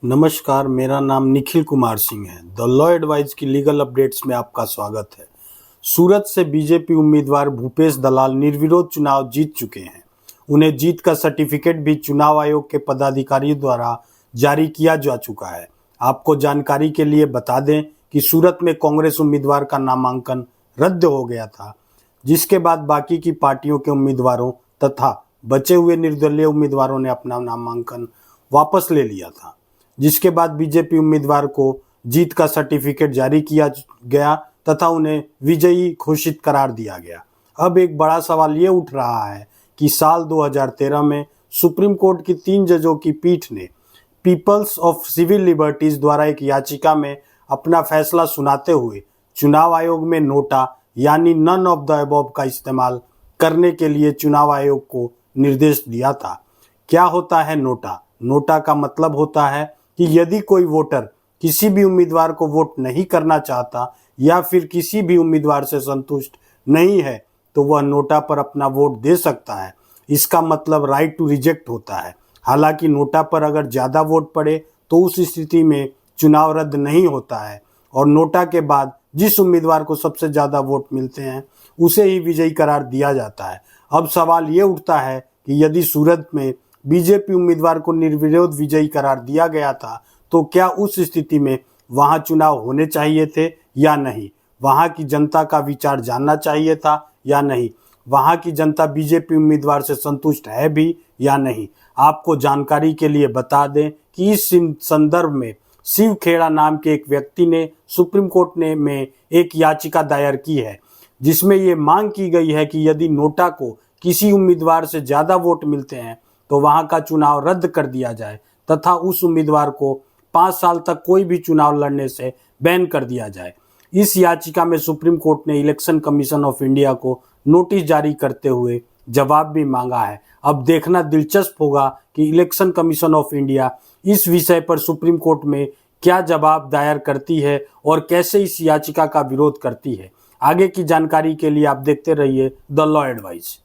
नमस्कार, मेरा नाम निखिल कुमार सिंह है। द लॉ एडवाइज की लीगल अपडेट्स में आपका स्वागत है। सूरत से बीजेपी उम्मीदवार भूपेश दलाल निर्विरोध चुनाव जीत चुके हैं। उन्हें जीत का सर्टिफिकेट भी चुनाव आयोग के पदाधिकारियों द्वारा जारी किया जा चुका है। आपको जानकारी के लिए बता दें कि सूरत में कांग्रेस उम्मीदवार का नामांकन रद्द हो गया था, जिसके बाद बाकी की पार्टियों के उम्मीदवारों तथा बचे हुए निर्दलीय उम्मीदवारों ने अपना नामांकन वापस ले लिया था, जिसके बाद बीजेपी उम्मीदवार को जीत का सर्टिफिकेट जारी किया गया तथा उन्हें विजयी घोषित करार दिया गया। अब एक बड़ा सवाल ये उठ रहा है कि साल 2013 में सुप्रीम कोर्ट की 3 जजों की पीठ ने पीपल्स ऑफ सिविल लिबर्टीज द्वारा एक याचिका में अपना फैसला सुनाते हुए चुनाव आयोग में नोटा यानी नन ऑफ द अबव का इस्तेमाल करने के लिए चुनाव आयोग को निर्देश दिया था। क्या होता है नोटा? नोटा का मतलब होता है कि यदि कोई वोटर किसी भी उम्मीदवार को वोट नहीं करना चाहता या फिर किसी भी उम्मीदवार से संतुष्ट नहीं है तो वह नोटा पर अपना वोट दे सकता है। इसका मतलब राइट टू रिजेक्ट होता है। हालांकि नोटा पर अगर ज़्यादा वोट पड़े तो उस स्थिति में चुनाव रद्द नहीं होता है और नोटा के बाद जिस उम्मीदवार को सबसे ज़्यादा वोट मिलते हैं उसे ही विजयी करार दिया जाता है। अब सवाल ये उठता है कि यदि सूरत में बीजेपी उम्मीदवार को निर्विरोध विजयी करार दिया गया था तो क्या उस स्थिति में वहां चुनाव होने चाहिए थे या नहीं? वहां की जनता का विचार जानना चाहिए था या नहीं? वहां की जनता बीजेपी उम्मीदवार से संतुष्ट है भी या नहीं? आपको जानकारी के लिए बता दें कि इस संदर्भ में शिव खेड़ा नाम के एक व्यक्ति ने सुप्रीम कोर्ट में एक याचिका दायर की है, जिसमें ये मांग की गई है कि यदि नोटा को किसी उम्मीदवार से ज़्यादा वोट मिलते हैं तो वहां का चुनाव रद्द कर दिया जाए तथा उस उम्मीदवार को 5 साल तक कोई भी चुनाव लड़ने से बैन कर दिया जाए। इस याचिका में सुप्रीम कोर्ट ने इलेक्शन कमीशन ऑफ इंडिया को नोटिस जारी करते हुए जवाब भी मांगा है। अब देखना दिलचस्प होगा कि इलेक्शन कमीशन ऑफ इंडिया इस विषय पर सुप्रीम कोर्ट में क्या जवाब दायर करती है और कैसे इस याचिका का विरोध करती है। आगे की जानकारी के लिए आप देखते रहिए द लॉ एडवाइज।